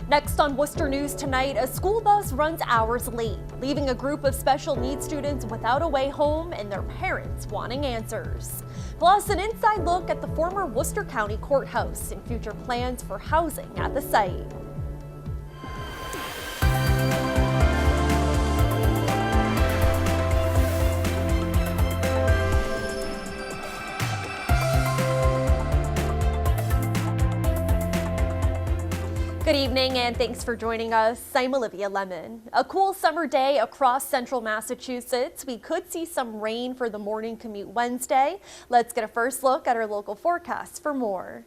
Next on Worcester News tonight, a school bus runs hours late, leaving a group of special needs students without a way home and their parents wanting answers. Plus, an inside look at the former Worcester County Courthouse and future plans for housing at the site. Good evening and thanks for joining us. I'm Olivia Lemon. A cool summer day across central Massachusetts. We could see some rain for the morning commute Wednesday. Let's get a first look at our local forecast for more.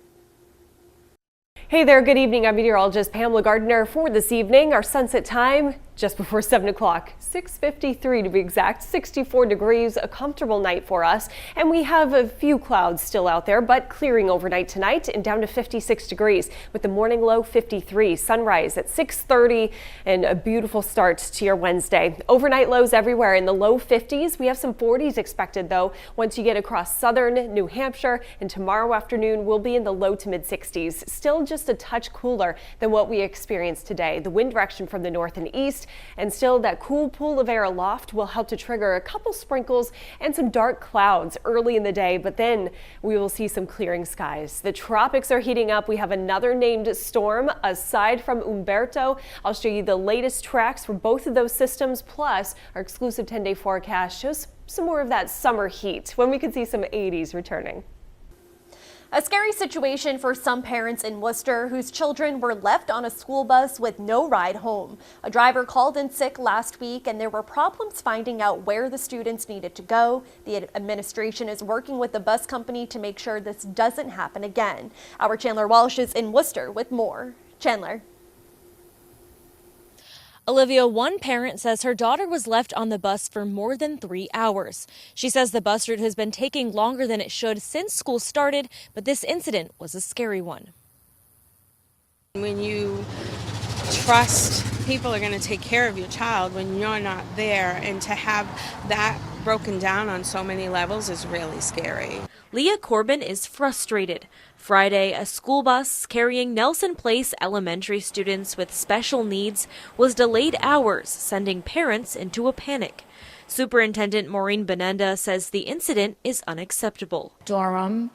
Hey there, good evening. I'm meteorologist Pamela Gardner for this evening. Our sunset time just before 7 o'clock, 6:53 to be exact, 64 degrees, a comfortable night for us. And we have a few clouds still out there, but clearing overnight tonight and down to 56 degrees with the morning low 53. Sunrise at 6:30 and a beautiful start to your Wednesday. Overnight lows everywhere in the low 50s. We have some 40s expected though once you get across southern New Hampshire, and tomorrow afternoon we'll be in the low to mid 60s. Still just a touch cooler than what we experienced today. The wind direction from the north and east, and still that cool pool of air aloft will help to trigger a couple sprinkles and some dark clouds early in the day, but then we will see some clearing skies. The tropics are heating up. We have another named storm aside from Umberto. I'll show you the latest tracks for both of those systems, plus our exclusive 10-day forecast shows some more of that summer heat when we could see some 80s returning. A scary situation for some parents in Worcester whose children were left on a school bus with no ride home. A driver called in sick last week and there were problems finding out where the students needed to go. The administration is working with the bus company to make sure this doesn't happen again. Our Chandler Walsh is in Worcester with more. Chandler. Olivia, one parent says her daughter was left on the bus for more than 3 hours. She says the bus route has been taking longer than it should since school started, but this incident was a scary one. When you trust people are going to take care of your child when you're not there, and to have that broken down on so many levels is really scary. Leah Corbin is frustrated. Friday, a school bus carrying Nelson Place elementary students with special needs was delayed hours, sending parents into a panic. Superintendent Maureen Benenda says the incident is unacceptable. Durham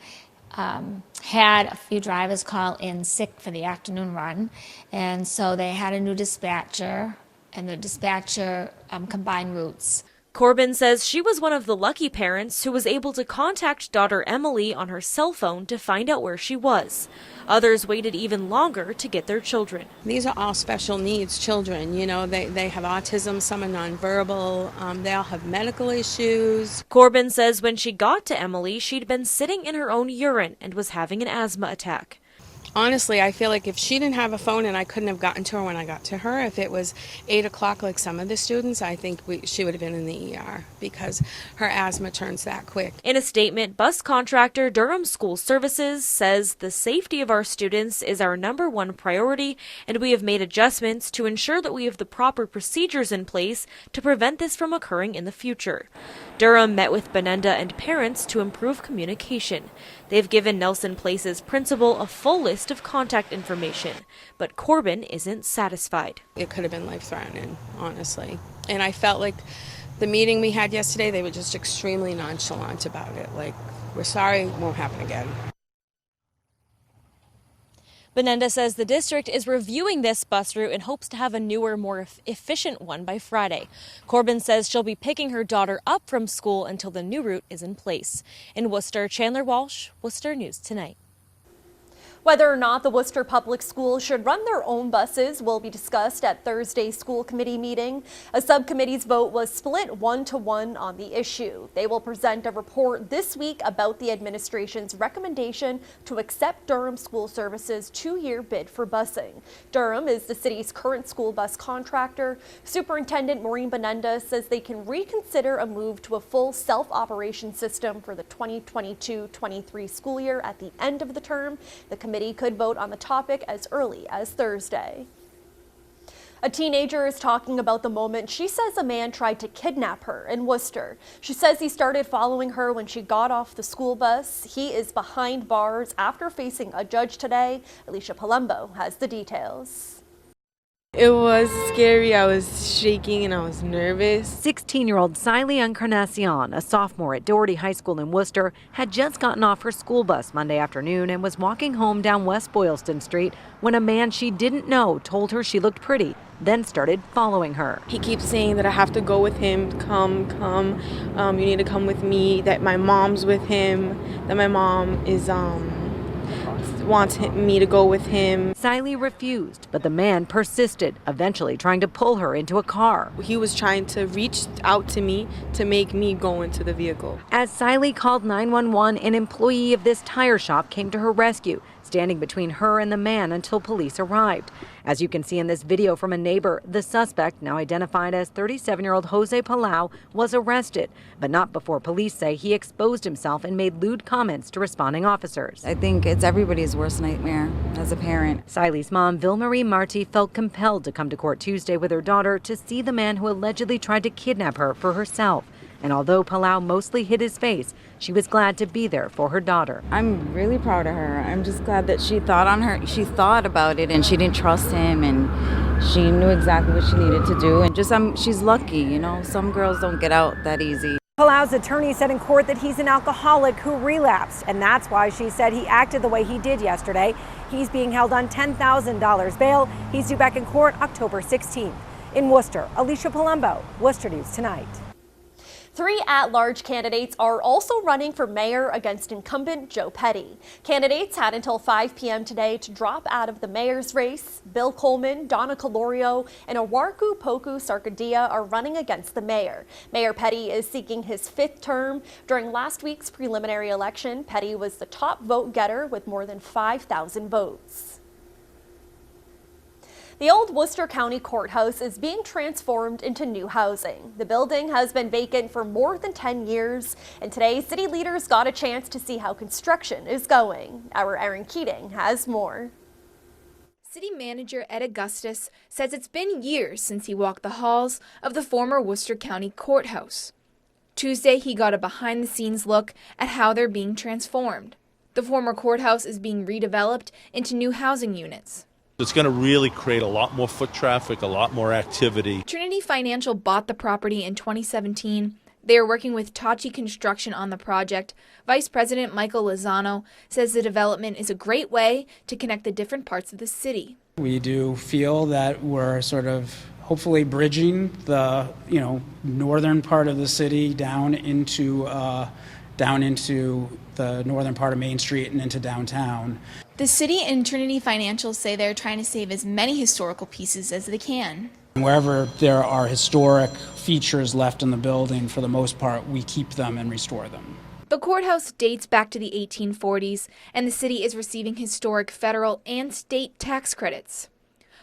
had a few drivers call in sick for the afternoon run, and so they had a new dispatcher, and the dispatcher combined routes. Corbin says she was one of the lucky parents who was able to contact daughter Emily on her cell phone to find out where she was. Others waited even longer to get their children. These are all special needs children. You know, they have autism, some are nonverbal, they all have medical issues. Corbin says when she got to Emily, she'd been sitting in her own urine and was having an asthma attack. Honestly, I feel like if she didn't have a phone and I couldn't have gotten to her when I got to her, if it was 8 o'clock like some of the students, I think she would have been in the ER because her asthma turns that quick. In a statement, bus contractor Durham School Services says the safety of our students is our #1 priority, and we have made adjustments to ensure that we have the proper procedures in place to prevent this from occurring in the future. Durham met with Benenda and parents to improve communication. They've given Nelson Place's principal a full list of contact information, but Corbin isn't satisfied. It could have been life-threatening, honestly. And I felt like the meeting we had yesterday, they were just extremely nonchalant about it. Like, we're sorry, it won't happen again. Benenda says the district is reviewing this bus route and hopes to have a newer, more efficient one by Friday. Corbin says she'll be picking her daughter up from school until the new route is in place. In Worcester, Chandler Walsh, Worcester News Tonight. Whether or not the Worcester Public Schools should run their own buses will be discussed at Thursday's school committee meeting. A subcommittee's vote was split 1-1 on the issue. They will present a report this week about the administration's recommendation to accept Durham School Services' 2-year bid for busing. Durham is the city's current school bus contractor. Superintendent Maureen Benenda says they can reconsider a move to a full self-operation system for the 2022-23 school year at the end of the term. The committee could vote on the topic as early as Thursday. A teenager is talking about the moment she says a man tried to kidnap her in Worcester. She says he started following her when she got off the school bus. He is behind bars after facing a judge today. Alicia Palumbo has the details. It was scary. I was shaking and I was nervous. 16-year-old Siley Encarnacion, a sophomore at Doherty High School in Worcester, had just gotten off her school bus Monday afternoon and was walking home down West Boylston Street when a man she didn't know told her she looked pretty, then started following her. He keeps saying that I have to go with him. Come. You need to come with me. That my mom's with him. That my mom is wants me to go with him. Siley refused, but the man persisted, eventually trying to pull her into a car. He was trying to reach out to me to make me go into the vehicle. As Siley called 911, an employee of this tire shop came to her rescue, standing between her and the man until police arrived. As you can see in this video from a neighbor, the suspect, now identified as 37-year-old Jose Palau, was arrested, but not before police say he exposed himself and made lewd comments to responding officers. I think it's everybody's worst nightmare as a parent. Siley's mom, Vilmarie Marty, felt compelled to come to court Tuesday with her daughter to see the man who allegedly tried to kidnap her for herself. And although Palau mostly hid his face, she was glad to be there for her daughter. I'm really proud of her. I'm just glad that she thought about it and she didn't trust him and she knew exactly what she needed to do. And she's lucky, you know, some girls don't get out that easy. Palau's attorney said in court that he's an alcoholic who relapsed, and that's why she said he acted the way he did yesterday. He's being held on $10,000 bail. He's due back in court October 16th. In Worcester, Alicia Palumbo, Worcester News Tonight. 3 at-large candidates are also running for mayor against incumbent Joe Petty. Candidates had until 5 p.m. today to drop out of the mayor's race. Bill Coleman, Donna Calorio, and Awarku Poku Sarkadia are running against the mayor. Mayor Petty is seeking his 5th term. During last week's preliminary election, Petty was the top vote getter with more than 5,000 votes. The old Worcester County Courthouse is being transformed into new housing. The building has been vacant for more than 10 years, and today city leaders got a chance to see how construction is going. Our Erin Keating has more. City Manager Ed Augustus says it's been years since he walked the halls of the former Worcester County Courthouse. Tuesday, he got a behind-the-scenes look at how they're being transformed. The former courthouse is being redeveloped into new housing units. It's going to really create a lot more foot traffic, a lot more activity. Trinity Financial bought the property in 2017. They are working with Tachi Construction on the project. Vice President Michael Lozano says the development is a great way to connect the different parts of the city. We do feel that we're sort of hopefully bridging the northern part of the city down into the northern part of Main Street and into downtown. The city and Trinity Financial say they're trying to save as many historical pieces as they can. Wherever there are historic features left in the building, for the most part, we keep them and restore them. The courthouse dates back to the 1840s, and the city is receiving historic federal and state tax credits.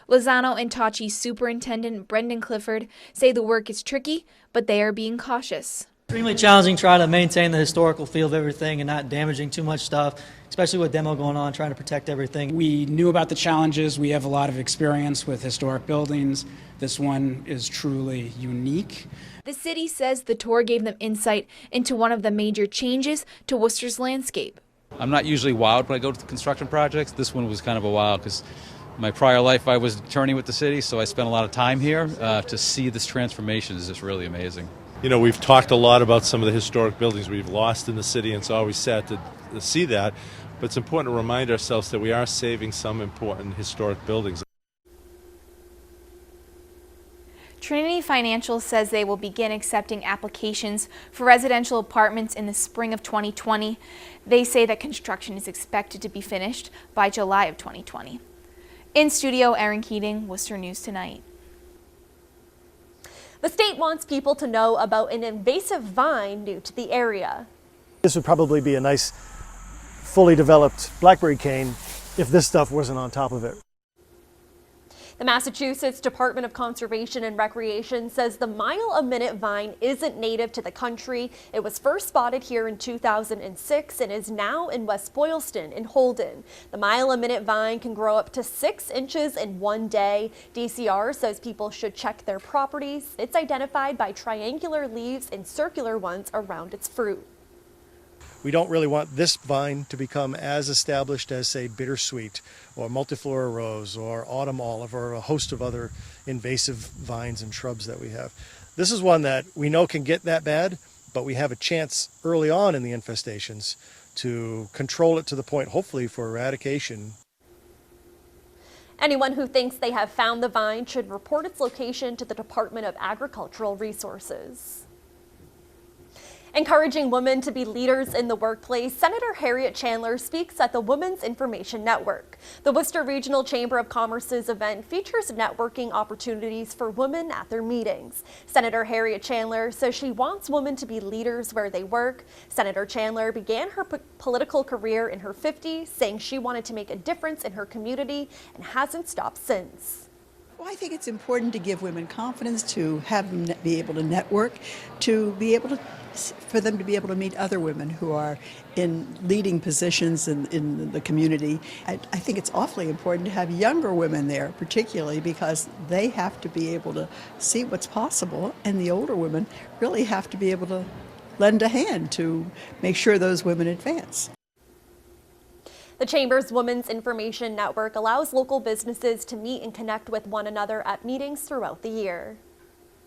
Lozano and Tachi Superintendent Brendan Clifford say the work is tricky, but they are being cautious. Extremely challenging trying to maintain the historical feel of everything and not damaging too much stuff, especially with demo going on, trying to protect everything. We knew about the challenges. We have a lot of experience with historic buildings. This one is truly unique. The city says the tour gave them insight into one of the major changes to Worcester's landscape. I'm not usually wild when I go to the construction projects. This one was kind of a wild because my prior life I was attorney with the city, so I spent a lot of time here. To see this transformation is just really amazing. You know, we've talked a lot about some of the historic buildings we've lost in the city, and it's always sad to see that. But it's important to remind ourselves that we are saving some important historic buildings. Trinity Financial says they will begin accepting applications for residential apartments in the spring of 2020. They say that construction is expected to be finished by July of 2020. In studio, Erin Keating, Worcester News Tonight. The state wants people to know about an invasive vine new to the area. This would probably be a nice, fully developed blackberry cane if this stuff wasn't on top of it. The Massachusetts Department of Conservation and Recreation says the mile-a-minute vine isn't native to the country. It was first spotted here in 2006 and is now in West Boylston in Holden. The mile-a-minute vine can grow up to 6 inches in one day. DCR says people should check their properties. It's identified by triangular leaves and circular ones around its fruit. We don't really want this vine to become as established as, say, bittersweet or multiflora rose or autumn olive or a host of other invasive vines and shrubs that we have. This is one that we know can get that bad, but we have a chance early on in the infestations to control it to the point, hopefully, for eradication. Anyone who thinks they have found the vine should report its location to the Department of Agricultural Resources. Encouraging women to be leaders in the workplace, Senator Harriet Chandler speaks at the Women's Information Network. The Worcester Regional Chamber of Commerce's event features networking opportunities for women at their meetings. Senator Harriet Chandler says she wants women to be leaders where they work. Senator Chandler began her political career in her 50s, saying she wanted to make a difference in her community and hasn't stopped since. Well, I think it's important to give women confidence, to have them be able to network, for them to be able to meet other women who are in leading positions in the community. I think it's awfully important to have younger women there, particularly because they have to be able to see what's possible, and the older women really have to be able to lend a hand to make sure those women advance. The Chamber's Women's Information Network allows local businesses to meet and connect with one another at meetings throughout the year.